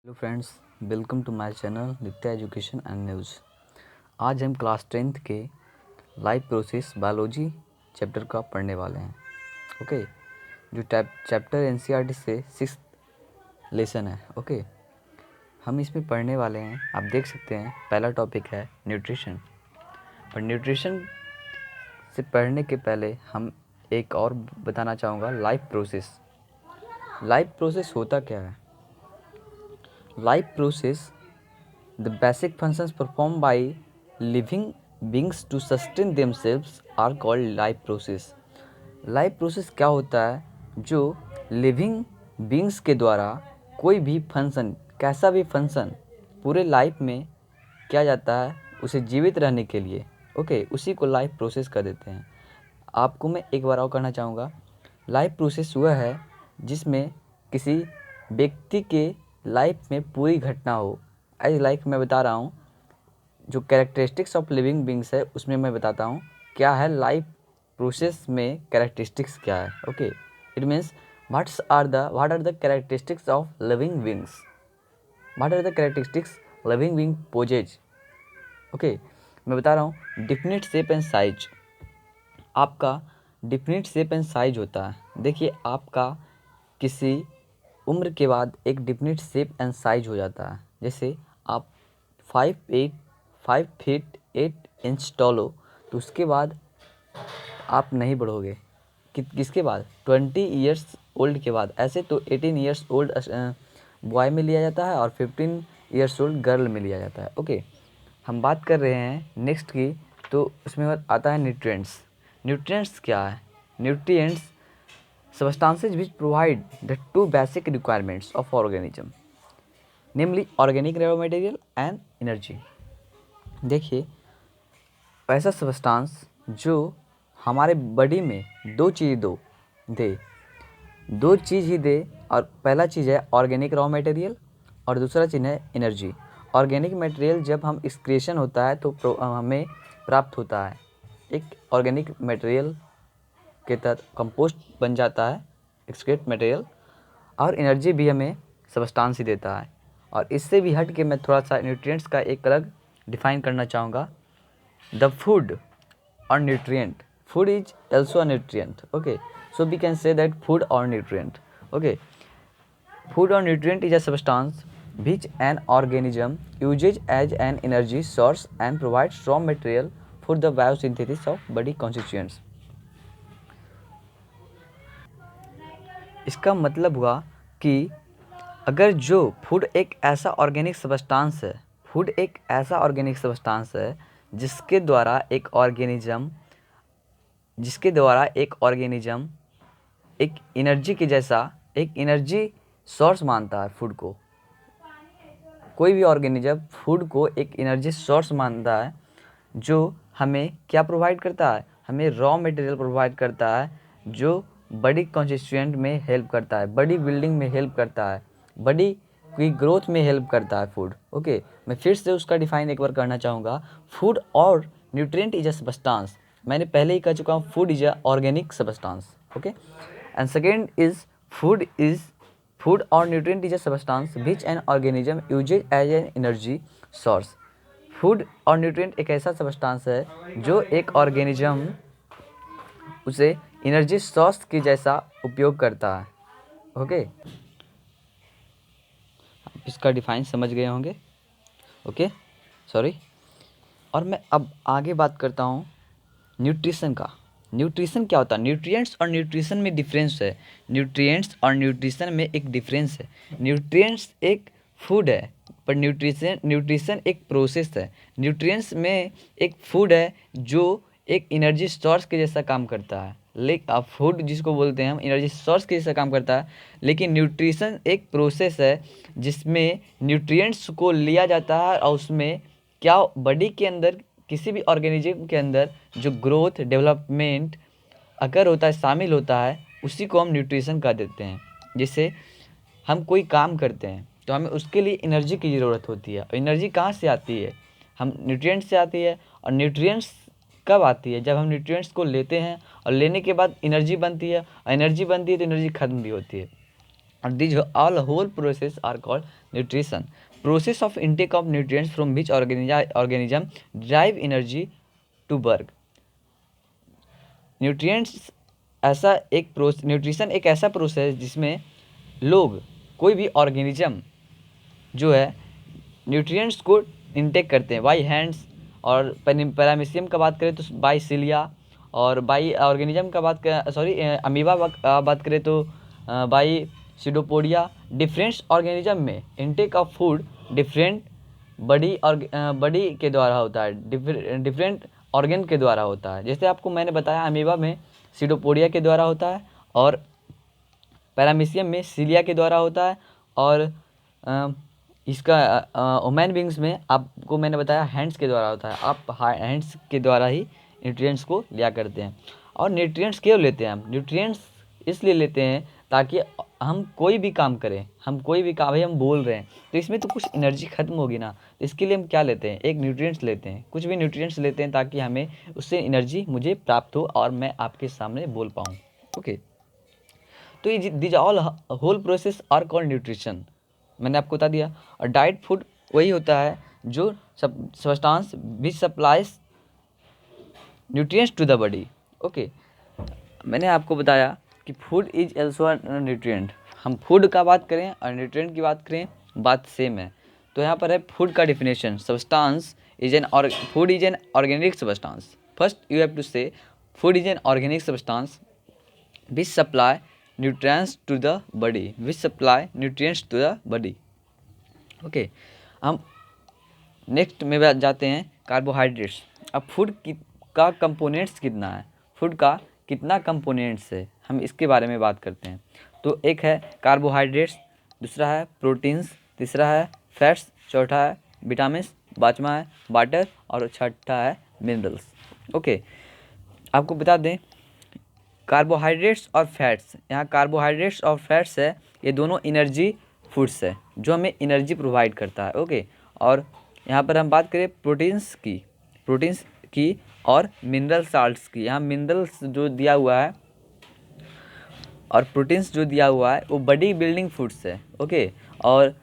Hello friends, welcome to my channel Nitya education and news. आज हम class 10th के life process biology chapter का पढ़ने वाले हैं। ओके, जो चैप्टर एनसीईआरटी से 6th लेसन है। ओके, हम इसमें पढ़ने वाले हैं। आप देख सकते हैं पहला टॉपिक है न्यूट्रिशन। पर न्यूट्रिशन से पढ़ने के पहले हम एक और बताना चाहूँगा लाइफ प्रोसेस। लाइफ प्रोसेस होता क्या है? Life process, the basic functions performed by living beings to sustain themselves are called life process. Life process क्या होता है? जो लिविंग बींग्स के द्वारा कोई भी फंक्शन, कैसा भी फंक्शन पूरे लाइफ में किया जाता है उसे जीवित रहने के लिए। ओके, उसी को लाइफ प्रोसेस कर देते हैं। आपको मैं एक बार और कहना चाहूँगा, लाइफ प्रोसेस वह है जिसमें किसी व्यक्ति के लाइफ में पूरी घटना हो। एज लाइक मैं बता रहा हूँ, जो कैरेक्टरिस्टिक्स ऑफ लिविंग बींग्स है उसमें मैं बताता हूँ क्या है लाइफ प्रोसेस में कैरेक्टरिस्टिक्स क्या है। Okay, it means what are the characteristics of living beings, what are the characteristics living being possess. Okay, मैं बता रहा हूँ डिफिनिट शेप एंड साइज। आपका डिफिनिट शेप एंड साइज होता है। देखिए, आपका किसी उम्र के बाद एक डिफिनिट शेप एंड साइज हो जाता है। जैसे आप 5 फीट 8 इंच टॉल हो तो उसके बाद आप नहीं बढ़ोगे। किसके बाद? 20 ईयर्स ओल्ड के बाद। ऐसे तो 18 ईयर्स ओल्ड बॉय में लिया जाता है और 15 ईयर्स ओल्ड गर्ल में लिया जाता है। ओके, हम बात कर रहे हैं नेक्स्ट की, तो उसमें आता है न्यूट्रिएंट्स। न्यूट्रिएंट्स क्या है? Nutrients substances which provide the two basic requirements of organism, namely organic raw material and energy. देखिए, ऐसा सब्सटेंस जो हमारे बॉडी में दो चीज़ ही दे, और पहला चीज़ है ऑर्गेनिक रॉ मटेरियल और दूसरा चीज़ है एनर्जी। ऑर्गेनिक मटेरियल जब हम एक्सक्रीशन होता है तो हमें प्राप्त होता है, एक ऑर्गेनिक मटेरियल के तहत कंपोस्ट बन जाता है एक्सक्रीट मटेरियल, और एनर्जी भी हमें सब्सटेंस ही देता है। और इससे भी हट के मैं थोड़ा सा न्यूट्रिएंट्स का एक अलग डिफाइन करना चाहूँगा। द फूड और nutrient, food is also a nutrient. Okay, so we can say that food और nutrient. Okay, food or nutrient is a substance which an organism uses as an energy source and provides raw material for the biosynthesis of body constituents. इसका मतलब हुआ कि अगर जो food एक ऐसा organic substance है जिसके द्वारा एक ऑर्गेनिज्म एक एनर्जी के जैसा एक एनर्जी सोर्स मानता है फूड को। कोई भी ऑर्गेनिज्म फूड को एक एनर्जी सोर्स मानता है जो हमें क्या प्रोवाइड करता है? हमें रॉ मटेरियल प्रोवाइड करता है जो बॉडी कॉन्स्टिट्यूएंट में हेल्प करता है, बॉडी बिल्डिंग में हेल्प करता है, बॉडी की ग्रोथ में हेल्प करता है फूड। ओके, मैं फिर से उसका डिफाइन एक बार करना चाहूँगा। फूड और न्यूट्रिएंट इज अ सब्सटेंस, मैंने पहले ही कह चुका हूँ, food is a organic substance. Okay, and second is food or nutrient is a substance which an organism uses as an energy source. Food और न्यूट्रिएंट एक ऐसा सब्सटेंस है जो एक ऑर्गेनिज्म उसे एनर्जी सोर्स की जैसा उपयोग करता है। ओके, आप इसका डिफाइन समझ गए होंगे। Okay, sorry. और मैं अब आगे बात करता हूँ न्यूट्रिशन का। न्यूट्रिशन क्या होता है? न्यूट्रिएंट्स और न्यूट्रिशन में डिफरेंस है। न्यूट्रिएंट्स और न्यूट्रिशन में एक डिफरेंस है। न्यूट्रिएंट्स एक फूड है, पर न्यूट्रिशन एक प्रोसेस है। न्यूट्रिएंट्स में एक फूड है जो एक एनर्जी सोर्स के जैसा काम करता है, लेकिन फूड जिसको बोलते हैं हम एनर्जी सोर्स के जैसा काम करता है, लेकिन न्यूट्रिशन एक प्रोसेस है जिसमें न्यूट्रिएंट्स को लिया जाता है और उसमें क्या बॉडी के अंदर किसी भी ऑर्गेनिज्म के अंदर जो ग्रोथ डेवलपमेंट अगर होता है, शामिल होता है, उसी को हम न्यूट्रिशन कह देते हैं। जैसे हम कोई काम करते हैं तो हमें उसके लिए एनर्जी की ज़रूरत होती है। और एनर्जी कहाँ से आती है? हम न्यूट्रिएंट्स से आती है। और न्यूट्रिएंट्स कब आती है? जब हम न्यूट्रिएंट्स को लेते हैं और लेने के बाद एनर्जी बनती है, और एनर्जी बनती है तो एनर्जी खत्म भी होती है। और this all whole process are called nutrition, process of intake of nutrients from which organism derive energy to work. Nutrients ऐसा एक न्यूट्रिशन एक ऐसा प्रोसेस जिसमें लोग, कोई भी ऑर्गेनिज्म जो है न्यूट्रिएंट्स को इनटेक करते हैं बाई हैंड्स, और पैरामीशियम का बात करें तो बाई सिलिया, और बाई ऑर्गेनिज्म का बात करें, सॉरी अमीबा बात करें तो बाई सीडोपोडिया। डिफरेंट ऑर्गेनिज्म में intake of food different body के द्वारा होता है, डिफरेंट ऑर्गन के द्वारा होता है। जैसे आपको मैंने बताया अमीबा में सीडोपोडिया के द्वारा होता है, और पैरामीशियम में सिलिया के द्वारा होता है, और इसका ह्यूमन बींग्स में आपको मैंने बताया हैंड्स के द्वारा होता है। आप हैंड्स के द्वारा ही न्यूट्रिएंट्स को लिया करते हैं। और न्यूट्रिएंट्स क्यों लेते हैं हम? न्यूट्रिएंट्स इसलिए लेते हैं ताकि हम कोई भी काम करें, हम कोई भी काम, भाई हम बोल रहे हैं तो इसमें तो कुछ एनर्जी खत्म होगी ना, तो इसके लिए हम क्या लेते हैं? एक न्यूट्रिएंट्स लेते हैं, कुछ भी न्यूट्रिएंट्स लेते हैं ताकि हमें उससे एनर्जी मुझे प्राप्त हो और मैं आपके सामने बोल पाऊँ। ओके, तो ये this all whole process are called nutrition, मैंने आपको बता दिया। और डाइट फूड वही होता है जो substance which supplies nutrients to the body. Okay, मैंने आपको बताया कि फूड इज ऑल्सो न्यूट्रिएंट। हम फूड का बात करें और न्यूट्रिएंट की बात करें, बात सेम है। तो यहाँ पर है फूड का definition, substance is an food is an organic substance. First you have to say food is an organic substance which supply nutrients to the body, which supply nutrients to the body। Okay, हम next में जाते हैं carbohydrates. अब food का components कितना है, food का कितना कंपोनेंट्स है, हम इसके बारे में बात करते हैं। तो एक है कार्बोहाइड्रेट्स, दूसरा है प्रोटीन्स, तीसरा है फैट्स, चौथा है विटामिन, पाँचवा है वाटर और छठा है मिनरल्स। ओके, आपको बता दें कार्बोहाइड्रेट्स और फैट्स, यहाँ कार्बोहाइड्रेट्स और फैट्स है, ये दोनों एनर्जी फूड्स है जो हमें एनर्जी प्रोवाइड करता है। ओके, और यहाँ पर हम बात करें प्रोटीन्स की और मिनरल साल्ट्स की। यहाँ मिनरल्स जो दिया हुआ है और प्रोटीन्स जो दिया हुआ है वो बॉडी बिल्डिंग फूड्स है। ओके, और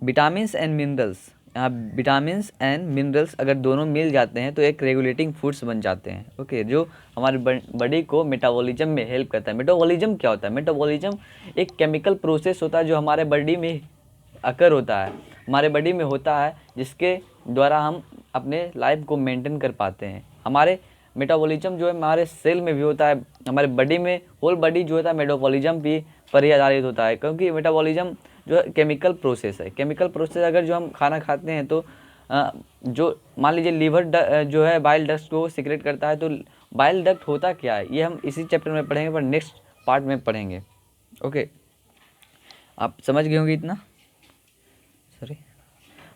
विटामिन्स एंड मिनरल्स, यहाँ विटामिन्स एंड मिनरल्स अगर दोनों मिल जाते हैं तो एक रेगुलेटिंग फूड्स बन जाते हैं। ओके, जो हमारे बॉडी को मेटाबॉलिज्म में हेल्प करता है। मेटाबॉलिज्म क्या होता है? मेटाबॉलिज्म एक केमिकल प्रोसेस होता है जो हमारे बॉडी में अकर होता है, हमारे बॉडी में होता है, जिसके द्वारा हम अपने लाइफ को मेंटेन कर पाते हैं। हमारे मेटाबॉलिज्म जो है हमारे सेल में भी होता है, हमारे बॉडी में होल बॉडी जो होता है मेटाबॉलिज्म भी पर ही आधारित होता है, क्योंकि मेटाबॉलिज्म जो है केमिकल प्रोसेस है। केमिकल प्रोसेस अगर जो हम खाना खाते हैं तो जो मान लीजिए लीवर जो है बाइल डक्ट को सीक्रेट करता है। तो बाइल डक्ट होता क्या है ये हम इसी चैप्टर में पढ़ेंगे, पर नेक्स्ट पार्ट में पढ़ेंगे। ओके, आप समझ गए होंगे इतना। Sorry,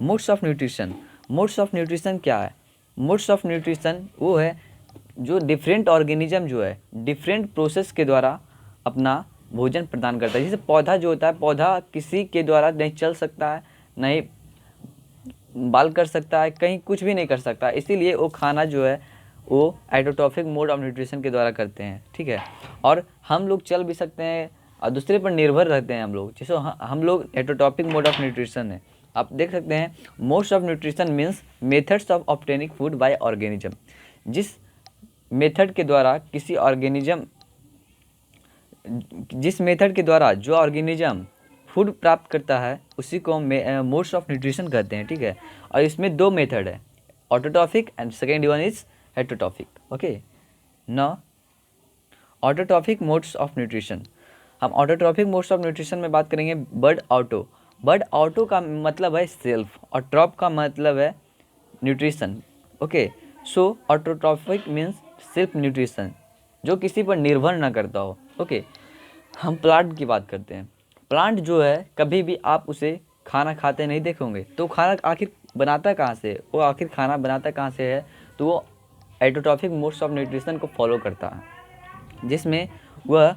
modes of nutrition. Modes of nutrition क्या है? मोड्स ऑफ न्यूट्रिशन वो है जो डिफरेंट ऑर्गेनिज्म जो है डिफरेंट प्रोसेस के द्वारा अपना भोजन प्रदान करता है। जैसे पौधा जो होता है, पौधा किसी के द्वारा नहीं चल सकता है, नहीं बाल कर सकता है, कहीं कुछ भी नहीं कर सकता, इसीलिए वो खाना जो है वो एटोट्रॉफिक मोड ऑफ न्यूट्रिशन के द्वारा करते हैं। ठीक है, और हम लोग चल भी सकते हैं और दूसरे पर निर्भर रहते हैं हम लोग, जैसे हम लोग एटोट्रॉफिक मोड ऑफ न्यूट्रिशन है। आप देख सकते हैं modes of nutrition means methods of obtaining food by organism. जिस मेथड के द्वारा किसी ऑर्गेनिज्म, जिस मेथड के द्वारा जो ऑर्गेनिज्म फूड प्राप्त करता है उसी को हम मोड्स ऑफ न्यूट्रिशन कहते हैं। ठीक है, और इसमें दो मेथड है, autotrophic and second one is heterotrophic. Okay, now autotrophic modes of nutrition. हम ऑटोट्रॉफिक मोड्स ऑफ न्यूट्रिशन में बात करेंगे बर्ड ऑटो। बर्ड ऑटो का मतलब है सेल्फ और ट्रॉप का मतलब है न्यूट्रिशन। ओके, सो ऑटोट्रॉफिक मीन्स सेल्फ न्यूट्रिशन, जो किसी पर निर्भर ना करता हो। ओके, हम प्लांट की बात करते हैं। प्लांट जो है कभी भी आप उसे खाना खाते नहीं देखोगे, तो खाना आखिर बनाता कहाँ से? वो आखिर खाना बनाता कहाँ से है? तो वो एटोट्रॉफिक मोड्स ऑफ न्यूट्रिशन को फॉलो करता है, जिसमें वह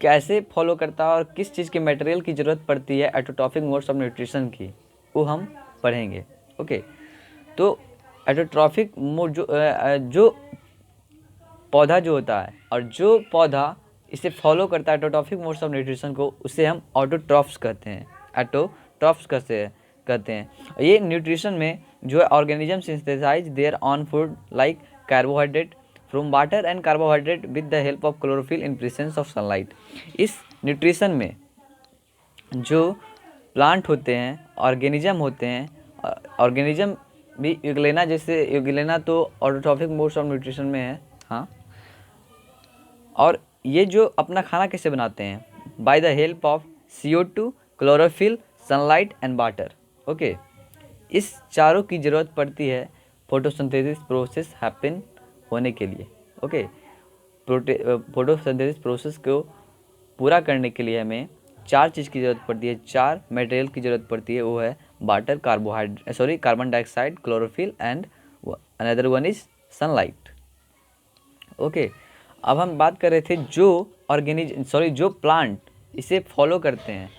कैसे फॉलो करता है और किस चीज़ के मटेरियल की ज़रूरत पड़ती है एटोट्रॉफिक मोड्स ऑफ न्यूट्रिशन की, वो हम पढ़ेंगे। ओके, तो एटोट्रॉफिक मोड जो पौधा जो होता है और जो पौधा इसे फॉलो करता है एटोट्रॉफिक मोड्स ऑफ न्यूट्रिशन को, उसे हम ऑटोट्रॉफ्स कहते हैं। एटोट्रॉफ्स कहते हैं, कहते हैं। ये न्यूट्रिशन में जो है organism synthesize their own food like carbohydrate from water and carbohydrate with the help of chlorophyll in presence of sunlight. इस न्यूट्रिशन में जो प्लांट होते हैं, ऑर्गेनिज्म होते हैं, ऑर्गेनिज्म भी यूग्लेना, जैसे यूग्लेना तो ऑटोट्रॉफिक मोड्स ऑफ न्यूट्रिशन में है, हाँ। और ये जो अपना खाना कैसे बनाते हैं, by the help of CO2, chlorophyll, sunlight and water. Okay, इस चारों की ज़रूरत पड़ती है फोटोसिंथेसिस प्रोसेस हैपन होने के लिए। ओके, फोटोसिंथेसिस प्रोसेस को पूरा करने के लिए हमें चार चीज़ की ज़रूरत पड़ती है, चार मटेरियल की ज़रूरत पड़ती है। वो है water, carbon dioxide, chlorophyll and another one is sunlight. Okay, अब हम बात कर रहे थे जो प्लांट इसे फॉलो करते हैं,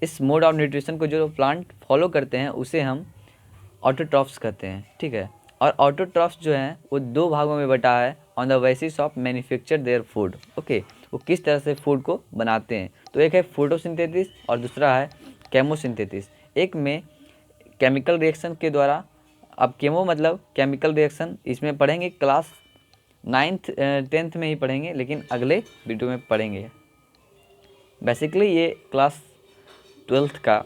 इस मोड ऑफ न्यूट्रिशन को जो प्लांट फॉलो करते हैं उसे हम ऑटोट्रॉफ्स कहते हैं, ठीक है। और ऑटोट्रॉफ्स जो हैं वो दो भागों में बटा है, on the basis of manufacture their food. Okay, वो किस तरह से फूड को बनाते हैं, तो एक है फोटोसिंथेसिस और दूसरा है केमोसिंथेसिस। एक में केमिकल रिएक्शन के द्वारा, अब केमो मतलब केमिकल रिएक्शन, इसमें पढ़ेंगे क्लास 9th 10th में ही पढ़ेंगे, लेकिन अगले वीडियो में पढ़ेंगे। बेसिकली ये क्लास 12th का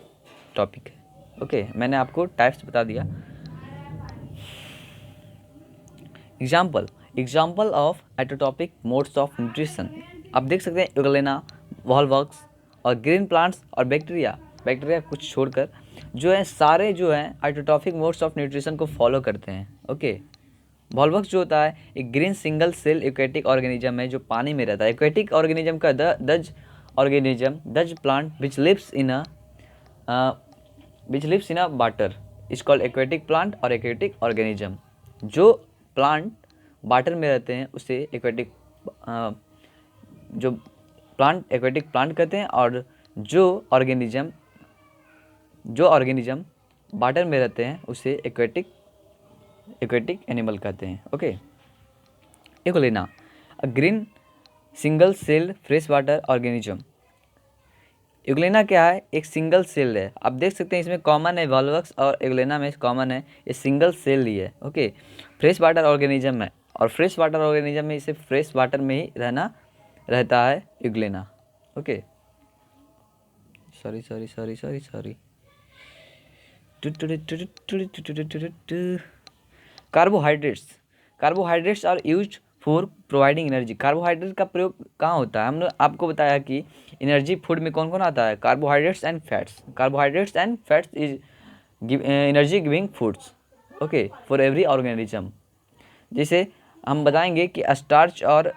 टॉपिक है। ओके, मैंने आपको टाइप्स बता दिया। Example of autotrophic modes of nutrition, आप देख सकते हैं यूग्लेना, वॉलवर्क्स और ग्रीन प्लांट्स और बैक्टीरिया कुछ छोड़कर जो है सारे जो हैं एटोटॉपिक मोड्स ऑफ न्यूट्रिशन को फॉलो करते हैं। ओके, वॉलवर्क्स जो होता है एक green single cell aquatic organism है जो पानी में रहता है। एक्वेटिक ऑर्गेनिज्म का the plant which lives in a water is called aquatic plant और एक्वेटिक ऑर्गेनिज्म। जो प्लांट वाटर में रहते हैं उसे एक्वेटिक एक्वेटिक प्लांट कहते हैं, और जो ऑर्गेनिज्म वाटर में रहते हैं उसे एक्वेटिक एनिमल कहते हैं। Okay, euglena, a green single celled fresh water organism. Euglena क्या है, एक सिंगल सेल है। आप देख सकते हैं इसमें कॉमन है, वॉलवर्क्स और यूग्लेना में कॉमन है, ये सिंगल सेल ही है। ओके, फ्रेश वाटर ऑर्गेनिज्म है, और फ्रेश वाटर ऑर्गेनिज्म में इसे फ्रेश वाटर में ही रहता है euglena. Okay, sorry carbohydrates are used for providing energy. Carbohydrate का प्रयोग कहाँ होता है, हमने आपको बताया कि एनर्जी फूड में कौन कौन आता है, carbohydrates and fats is energy giving foods. Okay, for every organism. जैसे हम बताएंगे कि स्टार्च और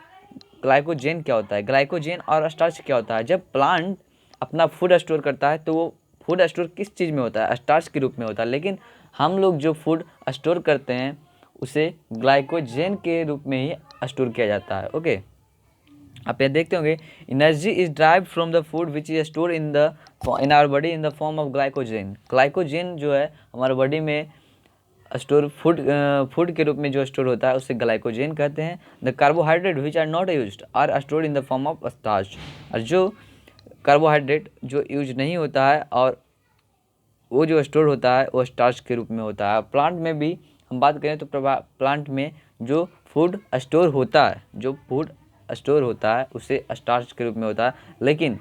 ग्लाइकोजेन क्या होता है। ग्लाइकोजेन और स्टार्च क्या होता है, जब प्लांट अपना फूड स्टोर करता है तो वो फूड स्टोर किस चीज़ में होता है, स्टार्च के रूप में होता है, लेकिन हम लोग जो फूड स्टोर करते हैं उसे ग्लाइकोजेन के रूप में ही स्टोर किया जाता है। ओके, आप ये देखते होंगे energy is derive from the food which is store in our body in the form of glycogen. Glycogen जो है हमारे बॉडी में स्टोर फूड के रूप में जो स्टोर होता है उसे ग्लाइकोजेन कहते हैं। The carbohydrate which are not used are store in the form of starch. और जो कार्बोहाइड्रेट जो यूज नहीं होता है और वो जो स्टोर होता है वो स्टार्च के रूप में होता है। प्लांट में भी हम बात करें तो प्लांट में जो फूड स्टोर होता है उसे स्टार्च के रूप में होता है। लेकिन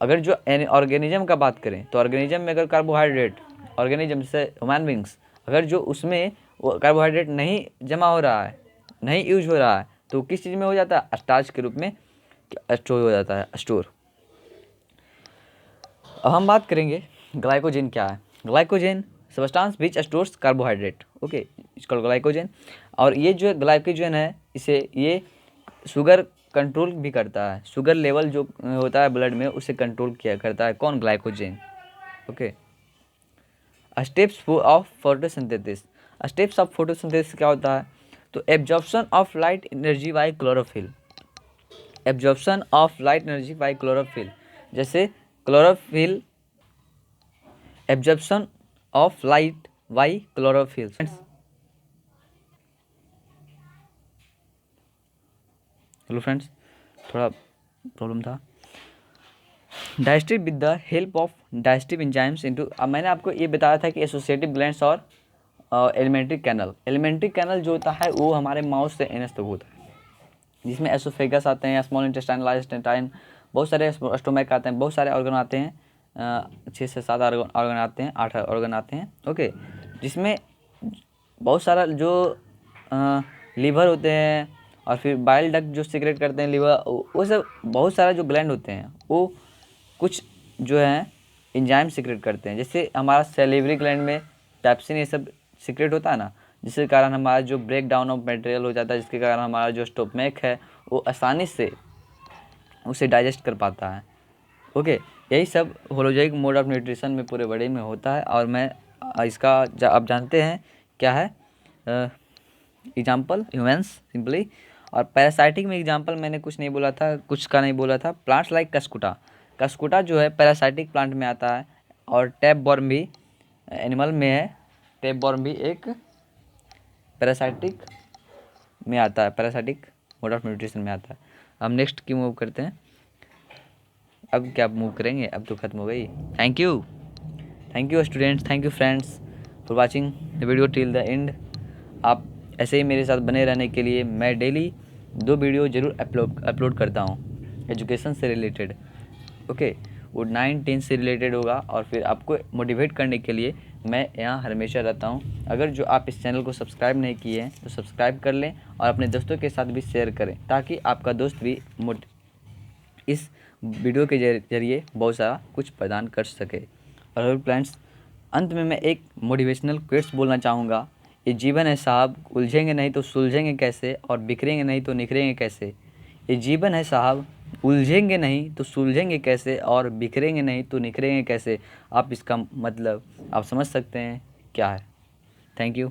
अगर जो ऑर्गेनिज्म का बात करें तो ऑर्गेनिज्म में अगर ऑर्गेनिज्म जैसे ह्यूमन बींग्स, अगर जो उसमें वो कार्बोहाइड्रेट नहीं जमा हो रहा है, नहीं यूज हो रहा है, तो किस चीज़ में हो जाता है, स्टार्च के रूप में स्टोर हो जाता है, स्टोर। अब हम बात करेंगे ग्लाइकोजेन क्या है। Glycogen substance which stores carbohydrate. Okay, इसका ग्लाइकोजेन, और ये जो ग्लाइकोजेन है ये शुगर कंट्रोल भी करता है। शुगर लेवल जो होता है ब्लड में उसे कंट्रोल करता है कौन, glycogen. Okay, steps of photosynthesis. Steps of photosynthesis क्या होता है, तो absorption of light energy by chlorophyll. Absorption of light energy by chlorophyll, जैसे chlorophyll, absorption of light by chlorophyll. Hello friends, थोड़ा प्रॉब्लम था। Digestive with the help of digestive enzymes into, अब मैंने आपको ये बताया था कि एसोसिएटिव ग्लैंड्स और एलिमेंट्री कैनल। एलिमेंट्री कैनल जो होता है वो हमारे माउथ से एनस तक होता है, जिसमें एसोफेगस आते हैं, स्मॉल इंटेस्टाइन, लार्ज इंटेस्टाइन, बहुत सारे स्टोमैक आते हैं, बहुत सारे ऑर्गन आते हैं, 6 से 7 ऑर्गन आते हैं, 8 ऑर्गन आते हैं। ओके, जिसमें बहुत सारा जो लीवर होते हैं और फिर बाइल डक्ट जो सीक्रेट करते हैं लीवर, वो सब बहुत सारा जो ग्लैंड होते हैं वो कुछ जो है एंजाइम सीक्रेट करते हैं। जैसे हमारा सैलिवरी ग्लैंड में टैप्सिन ये सब सीक्रेट होता है ना, जिसके कारण हमारा जो ब्रेक डाउन ऑफ मटेरियल हो जाता है, जिसके कारण हमारा जो स्टोमैक है वो आसानी से उसे डाइजेस्ट कर पाता है। ओके, यही सब होलोजैइक मोड ऑफ न्यूट्रिशन में पूरे बॉडी में होता है। और मैं इसका आप जानते हैं क्या है एग्जाम्पल, ह्यूमन्स सिंपली। और पैरासाइटिक में एग्जाम्पल मैंने कुछ नहीं बोला था, कुछ का नहीं बोला था। प्लांट्स लाइक कस्कुटा, कस्कुटा जो है पैरासाइटिक प्लांट में आता है, और टैपवॉर्म भी एनिमल में है। टैपवॉर्म भी एक पैरासाइटिक में आता है, पैरासाइटिक मोड ऑफ न्यूट्रिशन में आता है। हम नेक्स्ट की मूव करते हैं। अब क्या मूव करेंगे, अब तो ख़त्म हो गई। Thank you students, thank you friends for watching the video till the end. आप ऐसे ही मेरे साथ बने रहने के लिए मैं डेली 2 वीडियो ज़रूर अपलोड करता हूँ एजुकेशन से रिलेटेड। ओके, वो 9-10 से रिलेटेड होगा, और फिर आपको मोटिवेट करने के लिए मैं यहाँ हमेशा रहता हूँ। अगर जो आप इस चैनल को सब्सक्राइब नहीं किए हैं तो सब्सक्राइब कर लें और अपने दोस्तों के साथ भी शेयर करें, ताकि आपका दोस्त भी इस वीडियो के जरिए बहुत सारा कुछ प्रदान कर सके। और फ्रेंड्स, अंत में मैं एक मोटिवेशनल क्वेट्स बोलना चाहूँगा। ये जीवन है साहब, उलझेंगे नहीं तो सुलझेंगे कैसे, और बिखरेंगे नहीं तो निखरेंगे कैसे। ये जीवन है साहब, उलझेंगे नहीं तो सुलझेंगे कैसे, और बिखरेंगे नहीं तो निखरेंगे कैसे। आप इसका मतलब आप समझ सकते हैं क्या है। Thank you.